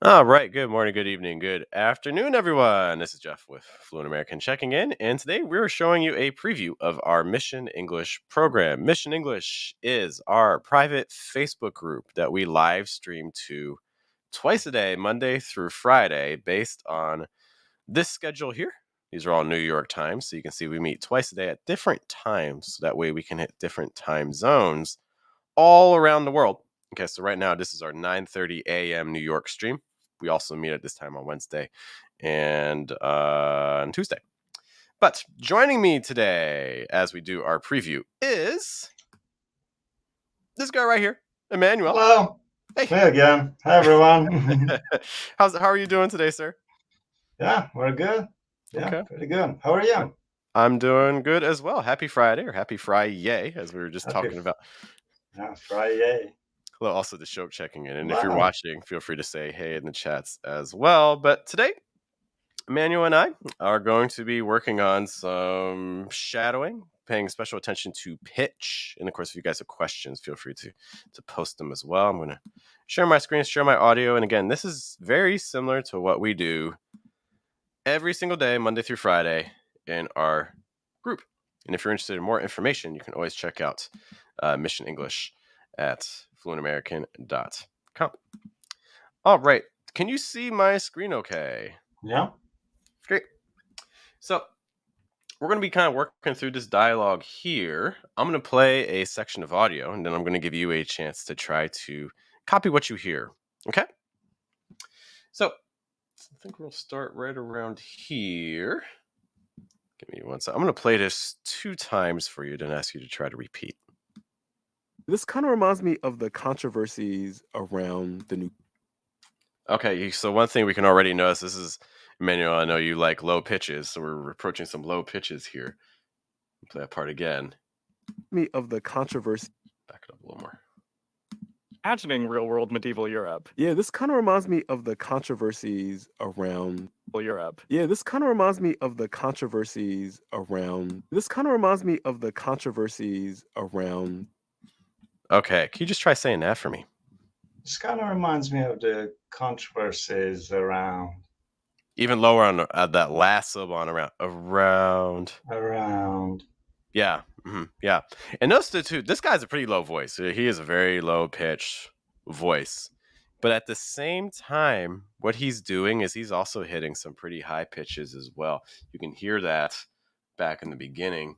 All right. Good morning, good evening, good afternoon, everyone. This is Jeff with Fluent American checking in. And today we're showing you a preview of our Mission English program. Mission English is our private Facebook group that we live stream to twice a day, Monday through Friday, based on this schedule here. These are all New York times. So you can see we meet twice a day at different times. So that way we can hit different time zones all around the world. Okay, so right now this is our 9:30 a.m. New York stream. We also meet at this time on Wednesday and on Tuesday. But joining me today as we do our preview is this guy right here, Emmanuel. Hello. Hey. Me again. Hi, everyone. How are you doing today, sir? Yeah, we're good. Yeah, Okay. pretty good. How are you? I'm doing good as well. Happy Friday or happy Friday, as we were just Happy talking about. Yeah, Friday. Hello, also the show checking in. And if you're Wow. watching, feel free to say hey in the chats as well. But today, Emmanuel and I are going to be working on some shadowing, paying special attention to pitch. And of course, if you guys have questions, feel free to post them as well. I'm going to share my screen, share my audio. And again, this is very similar to what we do every single day, Monday through Friday, in our group. And if you're interested in more information, you can always check out Mission English at fluentamerican.com. All right. Can you see my screen okay? Yeah. Great. So we're going to be kind of working through this dialogue here. I'm going to play a section of audio, and then I'm going to give you a chance to try to copy what you hear. Okay? So I think we'll start right around here. Give me one second. I'm going to play this 2 times for you, then ask you to try to repeat. This kind of reminds me of the controversies around the new. Okay, so one thing we can already notice, this is, Emmanuel, I know you like low pitches, so we're approaching some low pitches here. Play that part again. Me of the controversy. Back it up a little more. Imagining real-world medieval Europe. Yeah, this kind of reminds me of the controversies around Europe. Yeah, this kind of reminds me of the controversies around. This kind of reminds me of the controversies around. Okay, can you just try saying that for me? This kind of reminds me of the controversies around. Even lower on that last syllable on around. Yeah, yeah. And those two, this guy's a pretty low voice. He is a very low pitched voice. But at the same time, what he's doing is he's also hitting some pretty high pitches as well. You can hear that back in the beginning.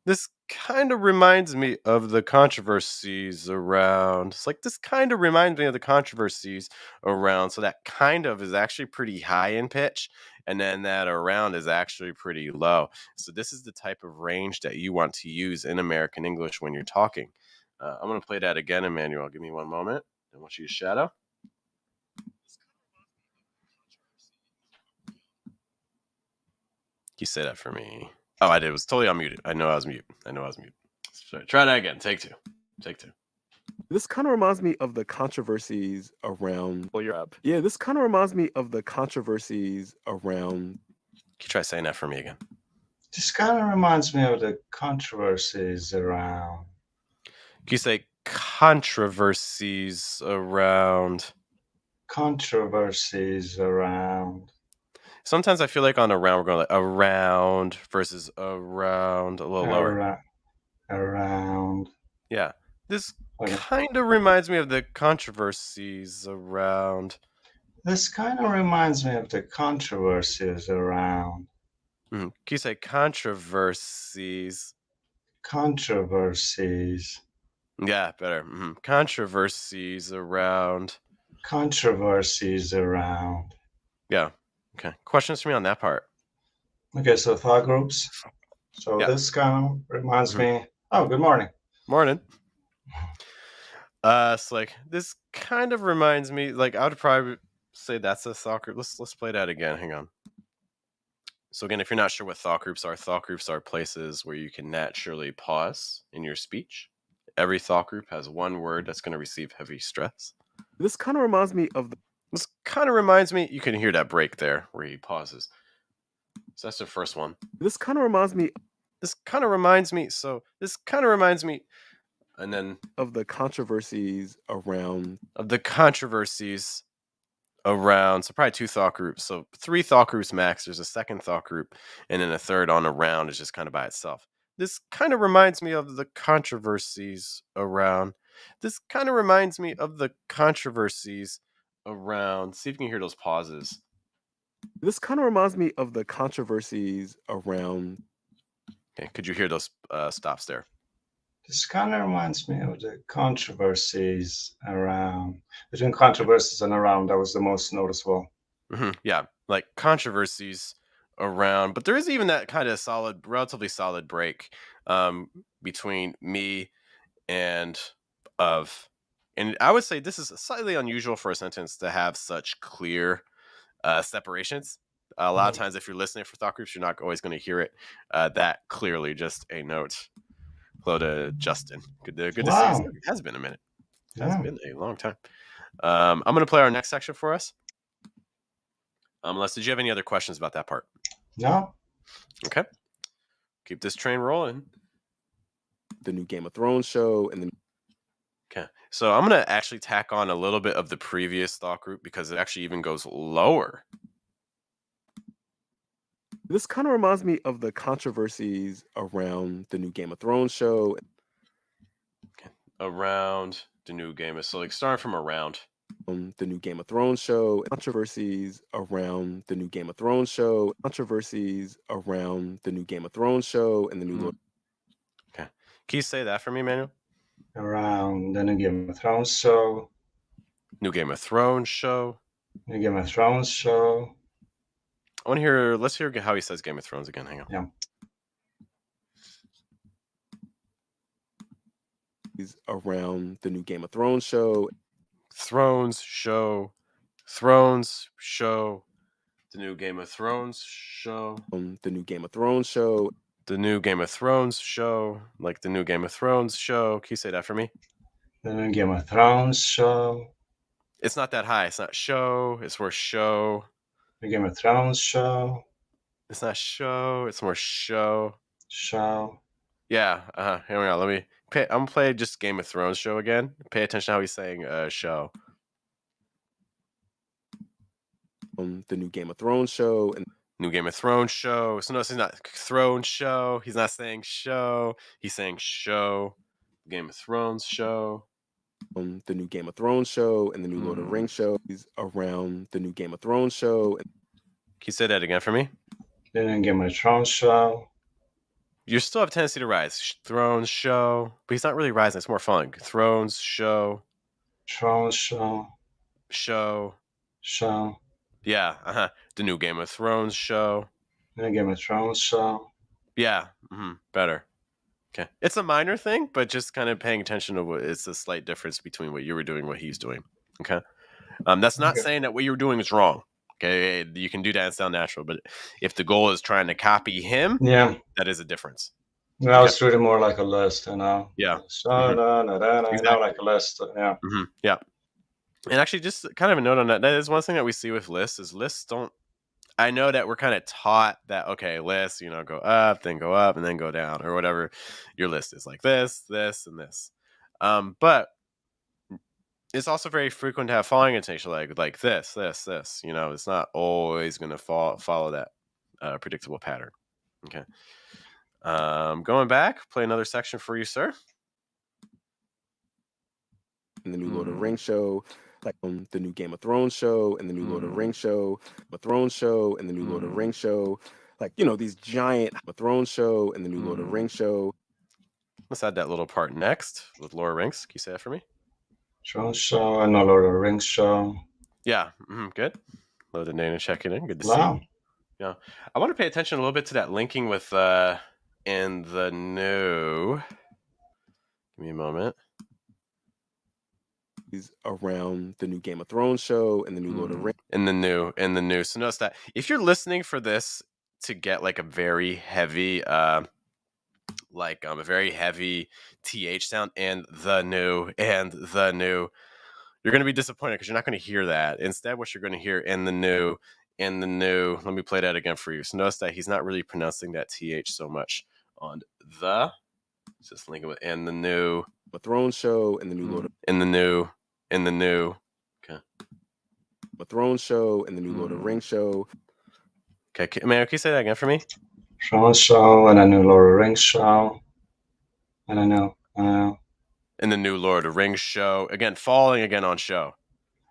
This kind of reminds me of the controversies around. It's like this kind of reminds me of the controversies around. So that kind of is actually pretty high in pitch. And then that around is actually pretty low. So this is the type of range that you want to use in American English when you're talking. I'm going to play that again, Emmanuel. Give me one moment. I want you to shadow. Can you say that for me? Oh, I did. It was totally unmuted. I know I was mute. Sorry. Try that again. Take two. This kind of reminds me of the controversies around Europe. Yeah, this kind of reminds me of the controversies around. Can you try saying that for me again? This kind of reminds me of the controversies around. Can you say controversies around? Controversies around. Sometimes I feel like on around we're going like around versus around, a little lower. Around. Yeah. This kind of reminds me of the controversies around. This kind of reminds me of the controversies around. Can you say controversies? Controversies. Yeah, better. Controversies around. Controversies around. Yeah. Okay. Questions for me on that part? Okay, so thought groups. So yeah. This kind of reminds me. Oh, good morning. Morning. It's like this kind of reminds me. Like I would probably say that's a thought group. Let's play that again. Hang on. So again, if you're not sure what thought groups are places where you can naturally pause in your speech. Every thought group has one word that's going to receive heavy stress. This kind of reminds me of. This kind of reminds me. You can hear that break there where he pauses. So that's the first one. This kind of reminds me. This kind of reminds me. So this kind of reminds me. And then of the controversies around so probably 2 thought groups. So 3 thought groups max. There's a second thought group, and then a third on a round is just kind of by itself. This kind of reminds me of the controversies around. See if you can hear those pauses. this kind of reminds me of the controversies around. Okay, could you hear those stops there? This kind of reminds me of the controversies around. Between controversies and around, that was the most noticeable. Yeah, like controversies around, but there is even that kind of relatively solid break between me and of. And I would say this is slightly unusual for a sentence to have such clear separations. A lot of times, if you're listening for thought groups, you're not always going to hear it that clearly. Just a note. Hello to Justin. Good to see you. It has been a minute. It has been a long time. I'm going to play our next section for us. Did you have any other questions about that part? No. Okay. Keep this train rolling. The new Game of Thrones show and Okay. So I'm going to actually tack on a little bit of the previous thought group because it actually even goes lower. This kind of reminds me of the controversies around the new Game of Thrones show. Okay. Around the new Game of... So like starting from around. The new Game of Thrones show, controversies around the new Game of Thrones show, controversies around the new Game of Thrones show, and the new Lord. Okay. Can you say that for me, Manuel? Around the new Game of Thrones show. New Game of Thrones show. New Game of Thrones show. I want to hear... Let's hear how he says Game of Thrones again. Hang on. Yeah. Around the new Game of Thrones show. Thrones show. Thrones show. The new Game of Thrones show. The new Game of Thrones show. The new Game of Thrones show. Like the new Game of Thrones show. Can you say that for me? The new Game of Thrones show. It's not that high. It's not show. It's more show. The Game of Thrones show. It's not show. It's more show. Show. Yeah. Here we go. I'm gonna play just Game of Thrones show again. Pay attention to how he's saying show. The new Game of Thrones show and new Game of Thrones show. So notice he's not Thrones show. He's not saying show. He's saying show. Game of Thrones show. The new Game of Thrones show and the new Lord of the Rings show is around the new Game of Thrones show. Can you say that again for me? The new Game of Thrones show. You still have a tendency to rise. Thrones show. But he's not really rising. It's more fun. Thrones show. Thrones show. Show. Show. Yeah. The new Game of Thrones show. The new Game of Thrones show. Yeah. Better. Okay. It's a minor thing, but just kind of paying attention to it's a slight difference between what you were doing and what he's doing. Okay. That's not saying that what you're doing is wrong. Okay. You can do that and sound natural, but if the goal is trying to copy him, that is a difference. Now it's really more like a list, you know? Yeah. Exactly. Now like a list, yeah. Yeah. And actually, just kind of a note on that. That is one thing that we see with lists is lists don't. I know that we're kind of taught that, okay, lists, go up, then go up, and then go down, or whatever your list is, like this, this, and this. But it's also very frequent to have following attention, like this. It's not always going to follow that predictable pattern. Okay. Going back, play another section for you, sir. And the new Lord of the Rings show, like the new Game of Thrones show and the new Lord of the Rings show, the Thrones show and the new Lord of the Rings show, like these giant Thrones show and the new Lord of the Rings show. Let's add that little part next with Lord of the Rings. Can you say that for me? Thrones show and the Lord of the Rings show. Yeah, good. Hello to Dana checking in. Good to see you. Yeah, I want to pay attention a little bit to that linking with in the new. Give me a moment. Around the new Game of Thrones show and the new Lord of the Rings. In the new. So notice that if you're listening for this to get like a very heavy, a very heavy TH sound and the new, you're going to be disappointed because you're not going to hear that. Instead, what you're going to hear in the new, let me play that again for you. So notice that he's not really pronouncing that TH so much on the, Just link it with and the new Thrones show and the new Lord of in the new. Okay. Thrones show and the new Lord of the Rings show. Okay, man, can you say that again for me? Thrones show and a new Lord of the Rings show. And I know. In the new Lord of the Rings show. Again, falling again on show.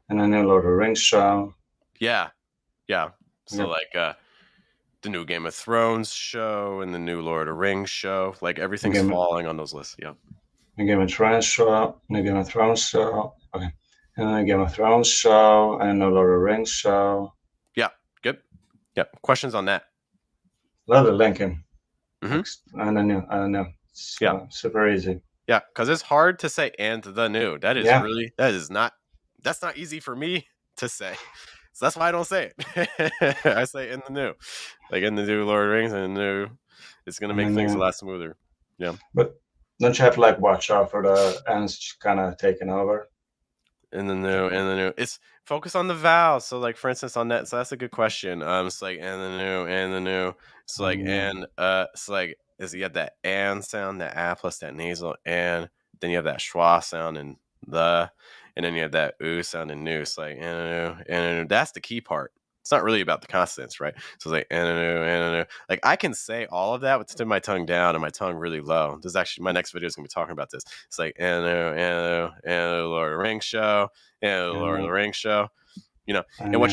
And a new Lord of the Rings show. Yeah. So like the new Game of Thrones show and the new Lord of the Rings show. Like everything's falling on those lists. Yeah. The Game of Thrones show, the Game of Thrones show. Okay. And the Game of Thrones show and the Lord of the Rings show. Yeah. Good. Yeah. Questions on that? Love the linking. Mm-hmm. And the new. So, super easy. Yeah, because it's hard to say and the new. That is that's not easy for me to say. So that's why I don't say it. I say in the new. Like in the new Lord of the Rings and the new. It's gonna make things a lot smoother. Yeah. But don't you have to like watch out for the ends kind of taking over? In the new. It's focus on the vowels. So like for instance on that, so that's a good question. It's like and the new. It's like and it's like is you have that and sound, that a plus that nasal, and then you have that schwa sound and the, and then you have that oo sound and new. It's like and that's the key part. It's not really about the consonants, right? So it's like and like I can say all of that with my tongue down and my tongue really low. This is actually my next video is gonna be talking about this. It's like and Lord of the Rings show, and Lord of the Rings show, you know. And what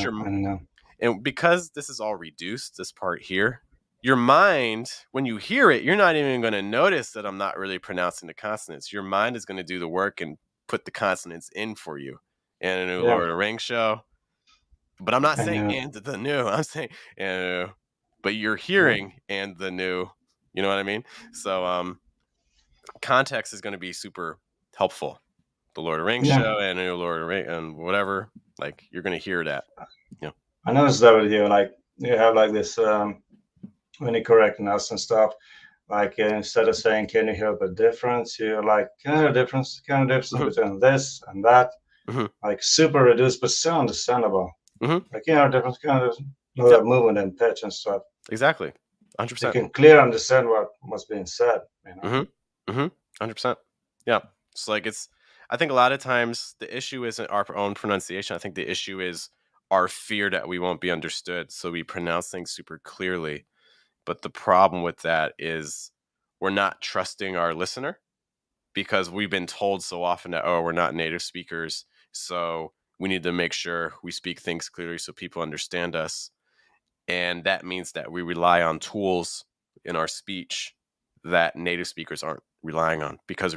and because this is all reduced, this part here, your mind, when you hear it, you're not even going to notice that I'm not really pronouncing the consonants. Your mind is going to do the work and put the consonants in for you. And a new Lord of the Rings show. But I'm not saying and the new. I'm saying and but you're hearing and the new. You know what I mean? So context is going to be super helpful. The Lord of the Rings show and a new Lord of the Rings and whatever. Like you're going to hear that. Yeah. I noticed that with you. Like you have like this when you're correcting us and stuff. Like instead of saying, "Can you hear the difference?" You're like, "Can you hear the difference? Can you hear the difference between this and that?" Like super reduced, but still understandable. Like you know, the difference, kind of know that movement and pitch and stuff. Exactly, 100%. You can clearly understand what's being said. You know? 100%. Yeah, it's like I think a lot of times the issue isn't our own pronunciation. I think the issue is our fear that we won't be understood. So we pronounce things super clearly. But the problem with that is we're not trusting our listener because we've been told so often that, we're not native speakers. So we need to make sure we speak things clearly so people understand us. And that means that we rely on tools in our speech that native speakers aren't relying on because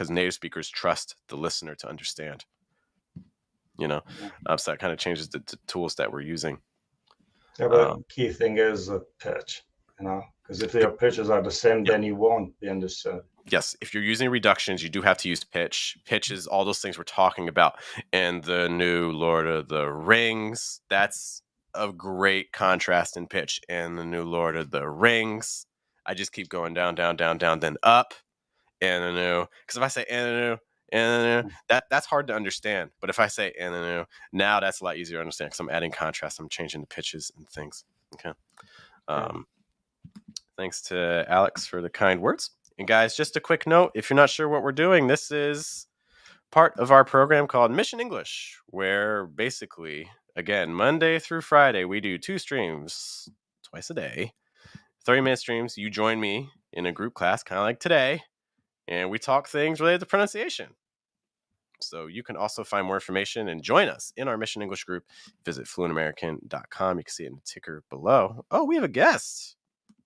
native speakers trust the listener to understand. You know, so that kind of changes the tools that we're using. Yeah, but the key thing is the pitch, you know, because if your pitches are the same, then you won't be understood. Yes, if you're using reductions, you do have to use pitch. Pitch is all those things we're talking about. And the new Lord of the Rings, that's a great contrast in pitch. And the new Lord of the Rings, I just keep going down, then up. And the new, because if I say and the new, that's hard to understand. But if I say and the new, now that's a lot easier to understand because I'm adding contrast. I'm changing the pitches and things. Okay. Thanks to Alex for the kind words. And guys, just a quick note, if you're not sure what we're doing, this is part of our program called Mission English, where basically, again, Monday through Friday, we do 2 streams twice a day, 30-minute streams. You join me in a group class, kind of like today, and we talk things related to pronunciation. So you can also find more information and join us in our Mission English group. Visit fluentamerican.com. You can see it in the ticker below. Oh, we have a guest.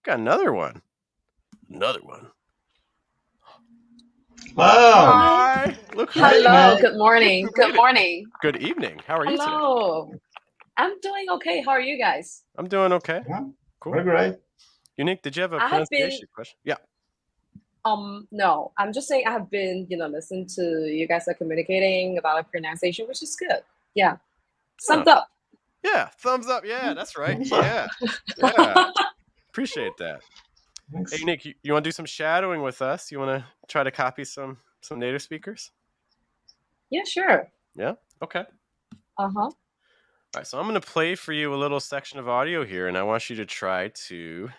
Got another one. Wow. Hi. Hello. Good morning. Good morning. Good evening. How are you today? Hello. I'm doing okay. How are you guys? I'm doing okay. Yeah, cool. We're great. Unique, did you have a pronunciation question? Yeah. No. I'm just saying I have been, listening to you guys are communicating about pronunciation, which is good. Yeah. Thumbs up. Yeah, thumbs up. Yeah, that's right. Yeah. Appreciate that. Thanks. Hey, Nick, you want to do some shadowing with us? You want to try to copy some native speakers? Yeah, sure. Yeah? Okay. Uh-huh. All right, so I'm going to play for you a little section of audio here, and I want you to try to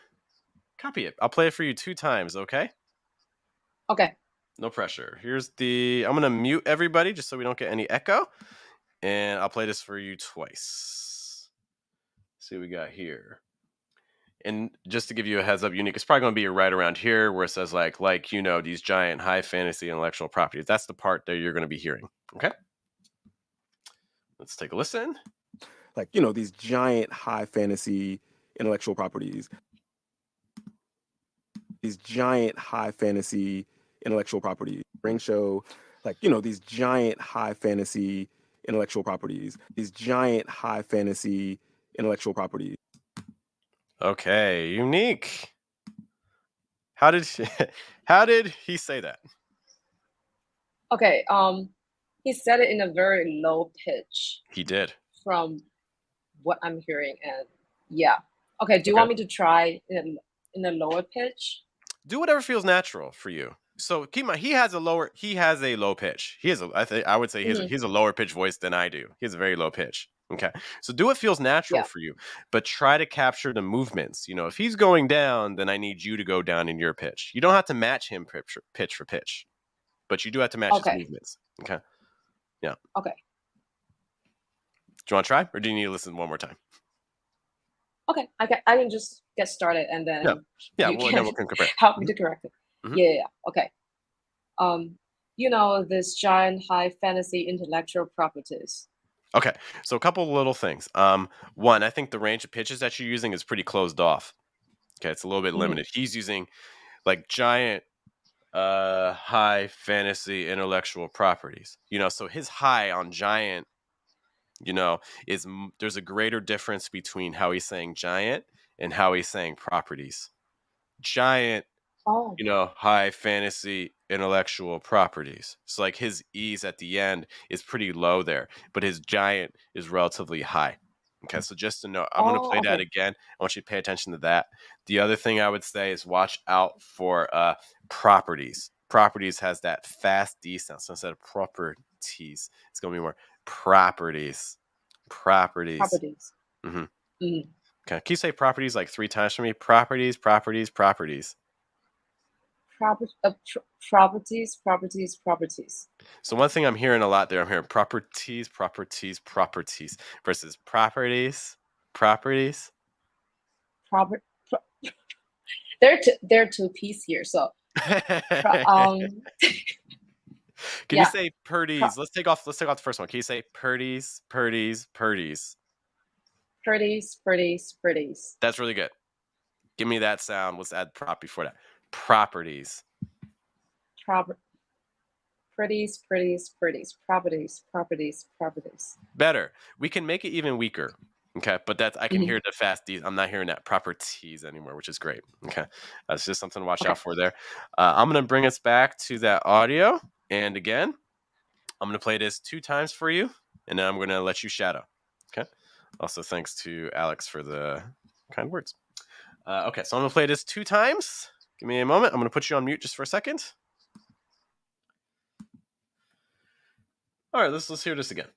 copy it. I'll play it for you 2 times, okay? Okay. No pressure. Here's the. I'm gonna mute everybody just so we don't get any echo, and I'll play this for you twice. Let's see what we got here. And just to give you a heads up, Unique, it's probably going to be right around here where it says like you know, these giant high fantasy intellectual properties. That's the part that you're going to be hearing. Okay. Let's take a listen. Like, you know, these giant high fantasy intellectual properties. These giant high fantasy intellectual properties. Ring show, like, you know, these giant high fantasy intellectual properties. These giant high fantasy intellectual properties. Okay, Unique. How did he say that? Okay. He said it in a very low pitch. He did. From what I'm hearing, and yeah. Okay. Do you want me to try in a lower pitch? Do whatever feels natural for you. So keep in mind, he has a low pitch. I would say he's a lower pitch voice than I do. He has a very low pitch. Okay. So do what feels natural for you, but try to capture the movements. You know, if he's going down, then I need you to go down in your pitch. You don't have to match him pitch for pitch, but you do have to match his movements. Okay. Yeah. Okay. Do you want to try, or do you need to listen one more time? Okay, I can just get started, and then then we can compare. Help me to correct it. Yeah. Okay. You know, this giant high fantasy intellectual properties. Okay, so a couple little things. One, I think the range of pitches that you're using is pretty closed off. Okay, it's a little bit limited. He's using like giant high fantasy intellectual properties. You know, so his high on giant, you know, there's a greater difference between how he's saying giant and how he's saying properties. Giant, you know, high fantasy intellectual properties. So like his ease at the end is pretty low there, but his giant is relatively high. Okay, so just to know, I'm going to play that again. I want you to pay attention to that. The other thing I would say is watch out for properties. Properties has that fast D sound. So instead of properties, it's going to be more properties. Properties. Okay, can you say properties like 3 times for me? Properties. Properties. So one thing I'm hearing a lot there, I'm hearing properties versus properties. They're two piece here, so Can you say purdies? Let's take off the first one. Can you say purdies? Purdies. That's really good. Give me that sound. Let's add prop before that. Properties. Properties. Better. We can make it even weaker. Okay, but I can hear the fast D's. I'm not hearing that properties anymore, which is great. Okay, that's just something to watch out for there. I'm going to bring us back to that audio. And again, I'm going to play this 2 times for you, and then I'm going to let you shadow. Okay. Also, thanks to Alex for the kind words. Okay, so I'm going to play this 2 times. Give me a moment. I'm going to put you on mute just for a second. All right, let's hear this again.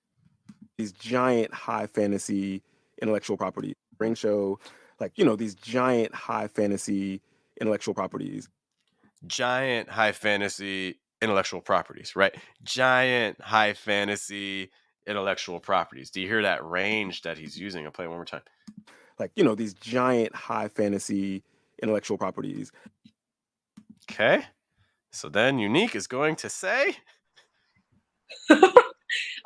These giant high fantasy intellectual properties. Ring show, like, you know, these giant high fantasy intellectual properties. Giant high fantasy intellectual properties, right? Giant high fantasy intellectual properties. Do you hear that range that he's using? I'll play it one more time. Like, you know, these giant high fantasy intellectual properties. Okay. So then Unique is going to say...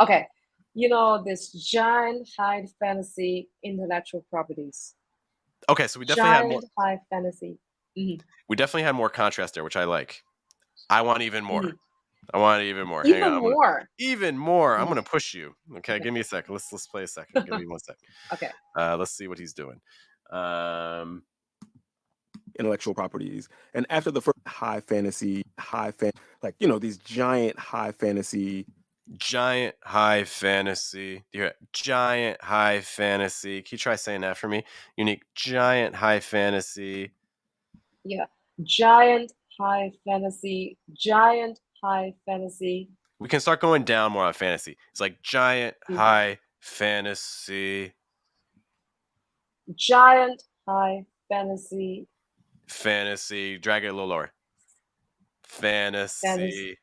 Okay. You know, this giant high fantasy intellectual properties. Okay, so we definitely had more high fantasy. We definitely had more contrast there, which I like. I want even more. I want even more. Hang on. Even more. I'm gonna push you. Okay, give me a second. Let's play a second. Give me 1 second. Okay. Let's see what he's doing. Intellectual properties. And after the first high fantasy, like, you know, these giant high fantasy. Giant high fantasy. Do you hear it? Giant high fantasy. Can you try saying that for me? Unique. Giant high fantasy. Yeah. Giant high fantasy. We can start going down more on fantasy. It's like giant high fantasy. Giant high fantasy. Fantasy. Drag it a little lower. fantasy.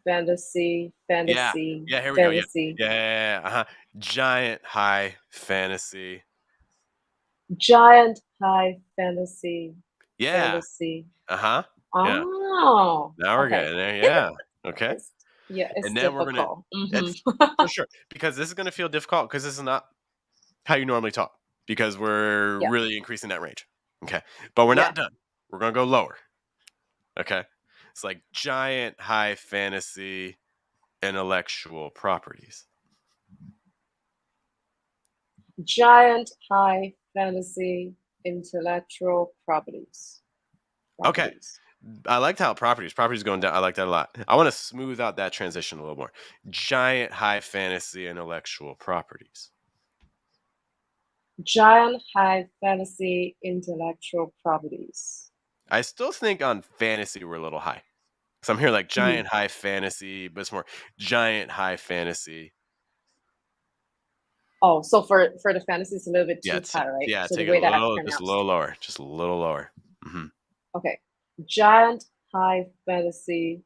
Fantasy. Yeah, here we go. Fantasy. Yeah. Giant high fantasy. Giant high fantasy. Yeah. Fantasy. Yeah. Oh. Now we're Okay. getting there. Yeah. Okay. It's And then we're gonna. difficult. It's for sure, because this is gonna feel difficult because this is not how you normally talk, because we're Yeah. really increasing that range. Okay, but we're not done. We're gonna go lower. Okay, it's like giant high fantasy intellectual properties. Giant high fantasy intellectual properties. Okay. I liked how properties going down. I like that a lot. I want to smooth out that transition a little more. Giant high fantasy intellectual properties. Giant high fantasy intellectual properties. I still think on fantasy we're a little high. So I'm here like giant high fantasy, but it's more giant high fantasy. Oh, so for the fantasy it's a little bit too high, right? Yeah, so take the way it a little, just a little lower. Just a little lower. Mm-hmm. Okay. Giant high fantasy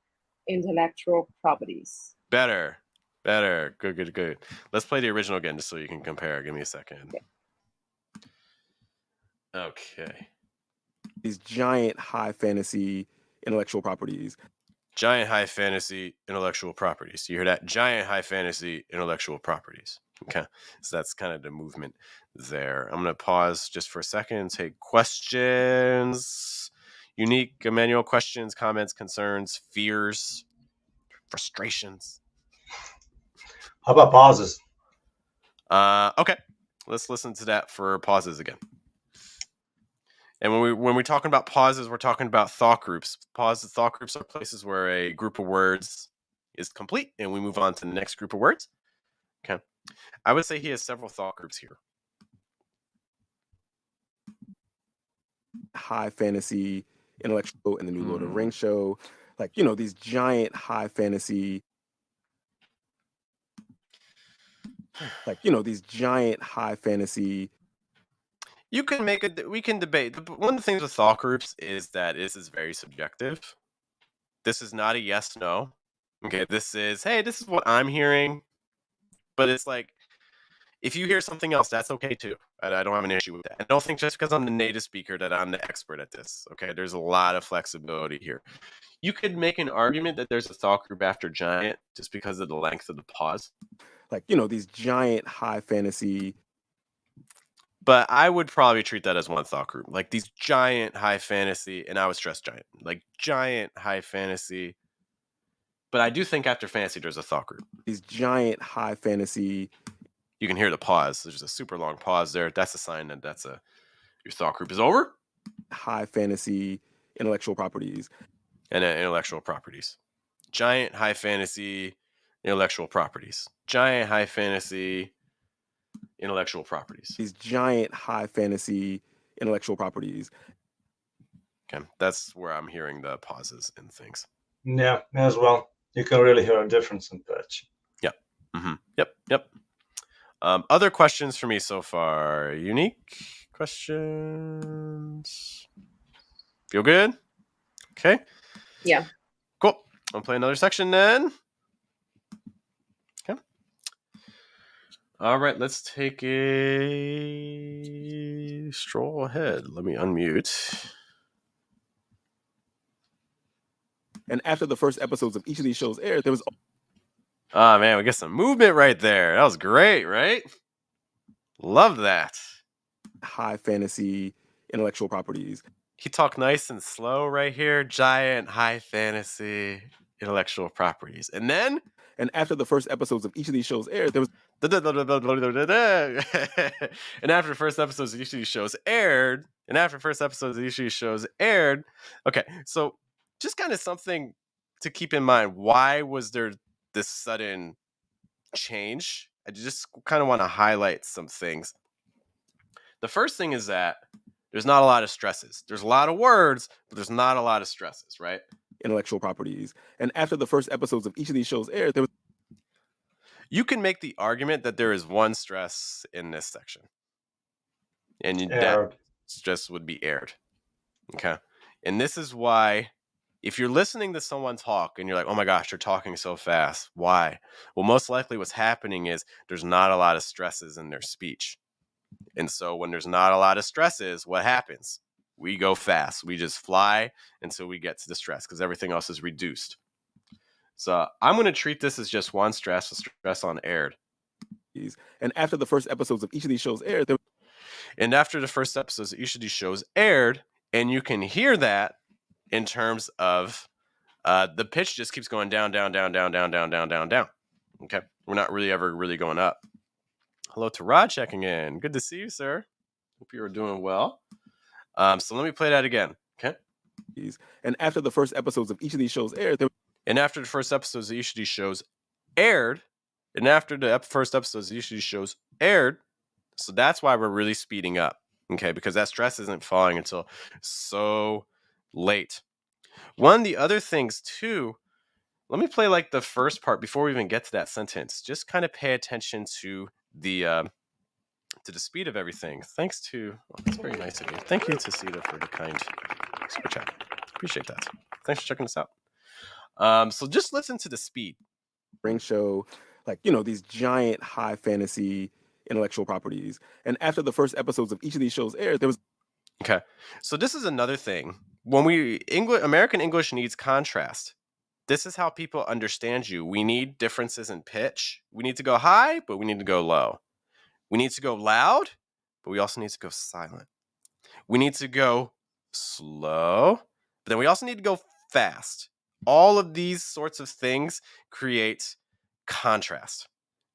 intellectual properties. Better. Good. Let's play the original again just so you can compare. Give me a second. Okay. These giant high fantasy intellectual properties. Giant high fantasy intellectual properties. You hear that? Giant high fantasy intellectual properties. Okay. So that's kind of the movement there. I'm going to pause just for a second and take questions. Unique Emmanuel, questions, comments, concerns, fears, frustrations. How about pauses? Okay. Let's listen to that for pauses again. And when we're talking about pauses, we're talking about thought groups. Thought groups are places where a group of words is complete and we move on to the next group of words. Okay. I would say he has several thought groups here. High fantasy intellectual in the new Lord of the Rings show. Like, you know, these giant high fantasy. Like, you know, these giant high fantasy. You can make it. We can debate. One of the things with thought groups is that this is very subjective. This is not a yes no. Okay, this is, hey, this is what I'm hearing. But it's like, if you hear something else, that's okay too. I don't have an issue with that. I don't think just because I'm the native speaker that I'm the expert at this. Okay, there's a lot of flexibility here. You could make an argument that there's a thought group after giant just because of the length of the pause. Like, you know, these giant high fantasy. But I would probably treat that as one thought group. Like these giant high fantasy, and I would stress giant. Like giant high fantasy. But I do think after fantasy, there's a thought group. These giant high fantasy. You can hear the pause. There's a super long pause there. That's a sign that your thought group is over. High fantasy intellectual properties. And intellectual properties. Giant high fantasy intellectual properties. Giant high fantasy intellectual properties. These giant high fantasy intellectual properties. Okay, that's where I'm hearing the pauses and things. Yeah, as well. You can really hear a difference in pitch. Yep. Mm-hmm. Yep. Other questions for me so far? Unique questions? Feel good? Okay. Yeah. Cool. I'll play another section then. Okay. All right, let's take a stroll ahead. Let me unmute. And after the first episodes of each of these shows aired, there was... Oh, man, we got some movement right there. That was great, right? Love that. High fantasy intellectual properties. He talked nice and slow right here. Giant high fantasy intellectual properties. And then... And after the first episodes of each of these shows aired, there was... And after the first episodes of each of these shows aired... Okay, so just kind of something to keep in mind. Why was there this sudden change? I just kind of want to highlight some things. The first thing is that there's not a lot of stresses. There's a lot of words, but there's not a lot of stresses, right? Intellectual properties. And after the first episodes of each of these shows aired, there was... You can make the argument that there is one stress in this section. And that stress would be aired. Okay. And this is why if you're listening to someone talk and you're like, oh my gosh, they're talking so fast, why? Well, most likely what's happening is there's not a lot of stresses in their speech. And so when there's not a lot of stresses, what happens? We go fast. We just fly until we get to the stress because everything else is reduced. So I'm going to treat this as just one stress, a stress on aired. And after the first episodes of each of these shows aired, and you can hear that in terms of the pitch just keeps going down, down, down, down, down, down, down, down, down. Okay, we're not really ever really going up. Hello to Rod checking in. Good to see you, sir. Hope you are doing well. So let me play that again. Okay. And after the first episodes of each of these shows aired, so that's why we're really speeding up. Okay, because that stress isn't falling until so late. One of the other things too, let me play like the first part before we even get to that sentence. Just kind of pay attention to the speed of everything. Thanks to, that's very nice of you. Thank you to Sita for the kind super chat. Appreciate that. Thanks for checking us out. So just listen to the speed. Ring show, like, you know, these giant high fantasy intellectual properties. And after the first episodes of each of these shows aired, there was... Okay. So this is another thing. When American English needs contrast. This is how people understand you. We need differences in pitch. We need to go high, but we need to go low. We need to go loud, but we also need to go silent. We need to go slow, but then we also need to go fast. All of these sorts of things create contrast.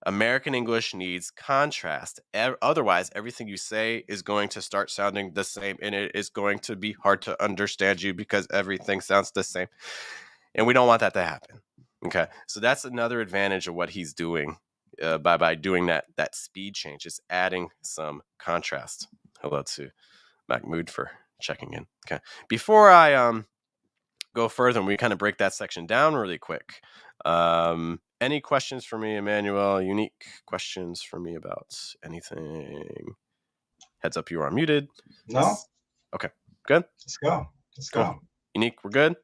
American English needs contrast. Otherwise, everything you say is going to start sounding the same, and it is going to be hard to understand you because everything sounds the same. And we don't want that to happen. Okay, so that's another advantage of what he's doing by doing that speed change. It's adding some contrast. Hello to Mahmoud for checking in. Okay, before I go further, and we kind of break that section down really quick. Any questions for me, Emmanuel? Unique questions for me about anything? Heads up, you are muted. No. Okay, good. Let's go. Cool. Unique, we're good.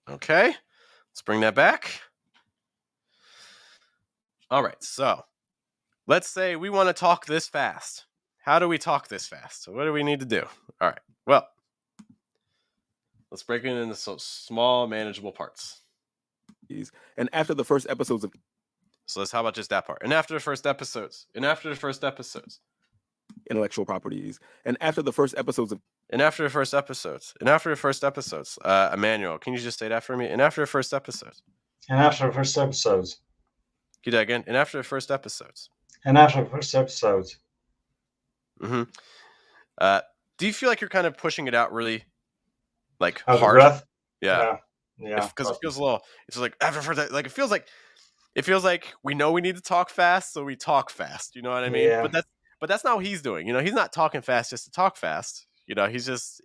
Okay, let's bring that back. All right, so let's say we want to talk this fast. How do we talk this fast? So what do we need to do? All right, well, let's break it into small, manageable parts. And after the first episodes of... So how about just that part? And after the first episodes. Intellectual properties. And after the first episodes of... Emmanuel, can you just say that for me? And after the first episodes. Can you do that again? And after the first episodes. Mm-hmm. Do you feel like you're kind of pushing it out really, like, hard? Breath? Yeah. Yeah. Because it feels a little. It's like after first, like it feels like we know we need to talk fast, so we talk fast. You know what I mean? Yeah. But that's not what he's doing. You know, he's not talking fast just to talk fast. You know, he's just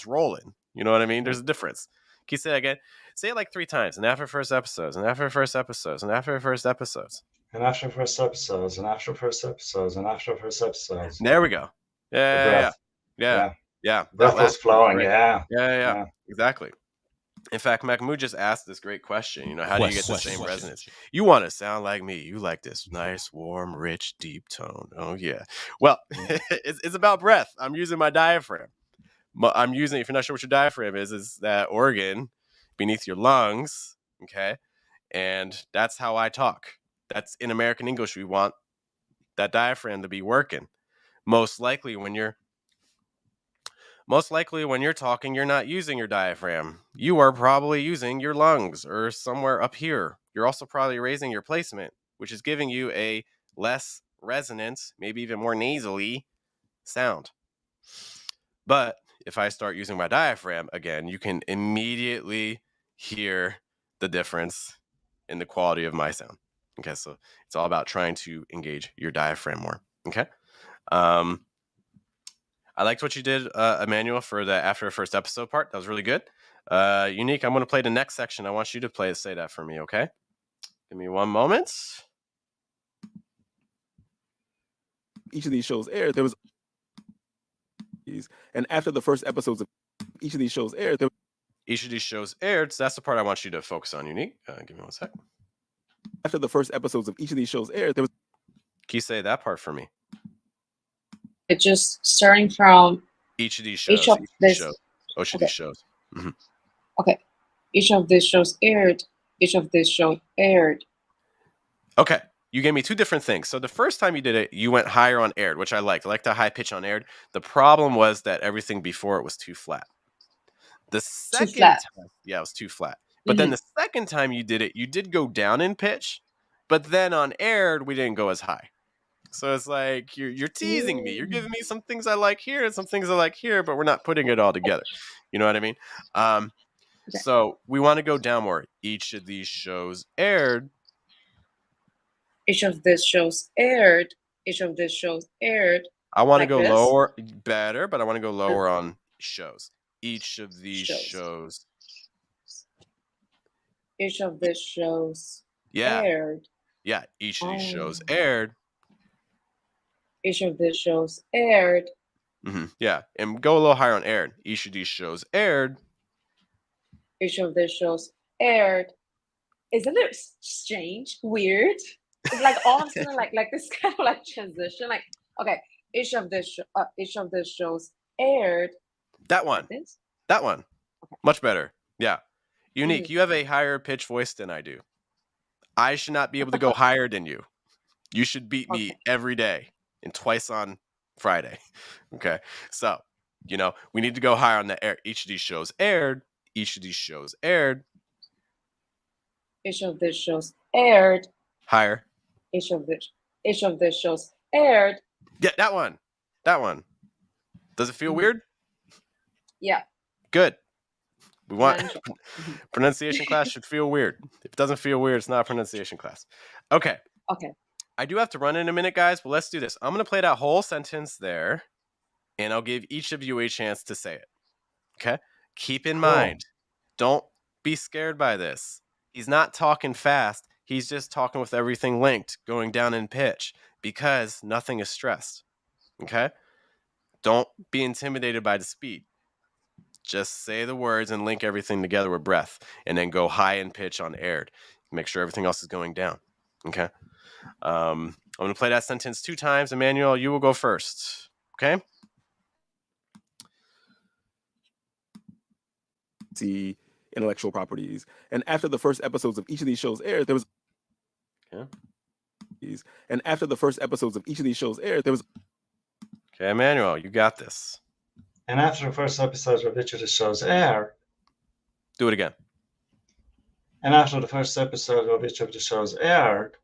rolling. You know what I mean? There's a difference. Can you say that again? Say it like 3 times. And after first episodes. And after first episodes. And after first episodes. And after first episodes. And after first episodes. And after first episodes. There we go. Yeah. Breath was flowing. Yeah. Exactly. In fact, Mahmoud just asked this great question. You know, how do you get the same resonance? You want to sound like me. You like this nice, warm, rich, deep tone. Oh, yeah. Well, it's about breath. I'm using my diaphragm. If you're not sure what your diaphragm is that organ beneath your lungs. Okay. And that's how I talk. That's in American English. We want that diaphragm to be working. Most likely when you're talking, you're not using your diaphragm. You are probably using your lungs or somewhere up here. You're also probably raising your placement, which is giving you a less resonant, maybe even more nasally sound. But if I start using my diaphragm again, you can immediately hear the difference in the quality of my sound. Okay, so it's all about trying to engage your diaphragm more. Okay. I liked what you did, Emmanuel, for the after first episode part. That was really good. Unique, I'm going to play the next section. I want you to say that for me, okay? Give me one moment. Each of these shows aired, there was... And after the first episodes of each of these shows aired, there... Each of these shows aired. So that's the part I want you to focus on, Unique. Give me 1 sec. After the first episodes of each of these shows aired, there was. Can you say that part for me? It's just starting from each of these shows. Each of these shows. Mm-hmm. Okay. Each of these shows aired. Each of these shows aired. Okay. You gave me two different things. So the first time you did it, you went higher on aired, which I liked. I liked the high pitch on aired. The problem was that everything before it was too flat. The second time, yeah, it was too flat. But then the second time you did it, you did go down in pitch. But then on aired, we didn't go as high. So it's like you're teasing me. You're giving me some things I like here and some things I like here, but we're not putting it all together. You know what I mean? So we want to go down more. Each of these shows aired. Each of these shows aired. Each of these shows aired. I want to go lower, better, but I want to go lower on shows. Each of these shows. Each of these shows aired. Yeah, each of these shows aired. Each of these shows aired. Yeah, and go a little higher on aired. Each of these shows aired. Each of these shows aired. Isn't it strange? Weird? It's like all of a sudden like this kind of like transition. Like, okay, each of these shows aired. That one. Like that one. Okay. Much better. Yeah. Unique, you have a higher pitch voice than I do. I should not be able to go higher than you. You should beat me every day and twice on Friday. Okay. So, we need to go higher on the air. Each of these shows aired. Each of these shows aired. Each of these shows aired. Higher. Each of these shows aired. Yeah, that one. Does it feel weird? Yeah. Good. We want pronunciation class should feel weird. If it doesn't feel weird, it's not a pronunciation class. Okay. I do have to run in a minute, guys, but let's do this. I'm going to play that whole sentence there, and I'll give each of you a chance to say it. Okay? Keep in mind, don't be scared by this. He's not talking fast. He's just talking with everything linked, going down in pitch, because nothing is stressed. Okay? Don't be intimidated by the speed. Just say the words and link everything together with breath, and then go high in pitch on aired. Make sure everything else is going down. Okay? I'm going to play that sentence 2 times. Emmanuel, you will go first. Okay? See intellectual properties. And after the first episodes of each of these shows aired, there was. And after the first episodes of each of these shows aired, there was. Okay, Emmanuel, you got this. And after the first episodes of each of the shows aired. Do it again. And after the first episode of each of the shows aired.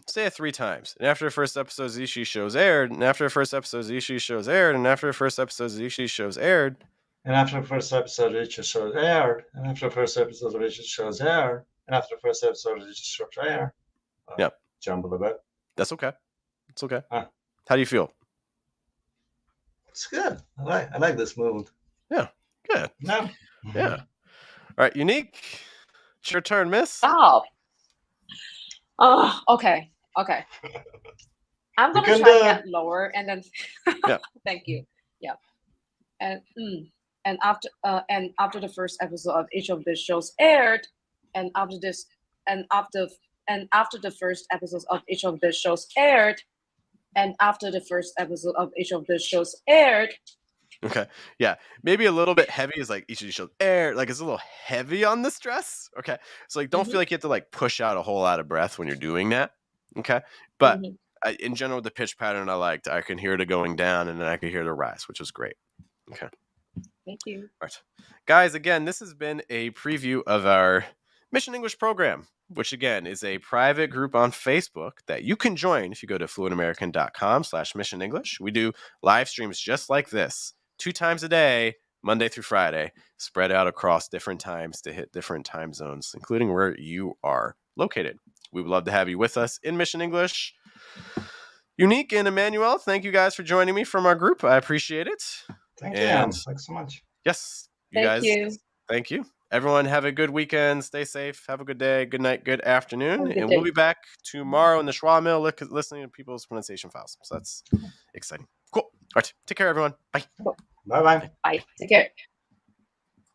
Say it 3 times. And after the first episodes of each of these shows aired. And after the first episodes of each of these shows aired. And after the first episodes of each of these shows aired. And after the first episode of each of the shows aired. And after the first episode of each of the shows aired. And after the first episode of each of the shows aired. Yep. Jumbled a bit. That's okay. It's okay. How do you feel? It's good. I like this mood. Yeah. Good. No. Yeah. All right, Unique. It's your turn, miss. Stop. Oh, okay. I'm gonna try to get lower, and then. Thank you. Yeah. And after the first episode of each of the shows aired, and after the first episodes of each of the shows aired, and after the first episode of each of the shows aired. Okay. Yeah. Maybe a little bit heavy is like each of these shows aired. Like it's a little heavy on the stress. Okay. So like don't feel like you have to like push out a whole lot of breath when you're doing that. Okay. But in general, the pitch pattern I liked, I can hear the going down and then I can hear the rise, which is great. Okay. Thank you. All right. Guys, again, this has been a preview of our Mission English program, which again is a private group on Facebook that you can join if you go to fluentamerican.com/Mission English. We do live streams just like this 2 times a day, Monday through Friday, spread out across different times to hit different time zones, including where you are located. We would love to have you with us in Mission English. Unique and Emmanuel, thank you guys for joining me from our group. I appreciate it. Thank you. Thanks so much. Yes. Thank you. Thank you. Everyone have a good weekend. Stay safe. Have a good day, good night, good afternoon. And we'll be back tomorrow in the Schwa Mill listening to people's pronunciation files. So that's exciting. Cool. All right. Take care, everyone. Bye. Bye-bye. Bye. Take care.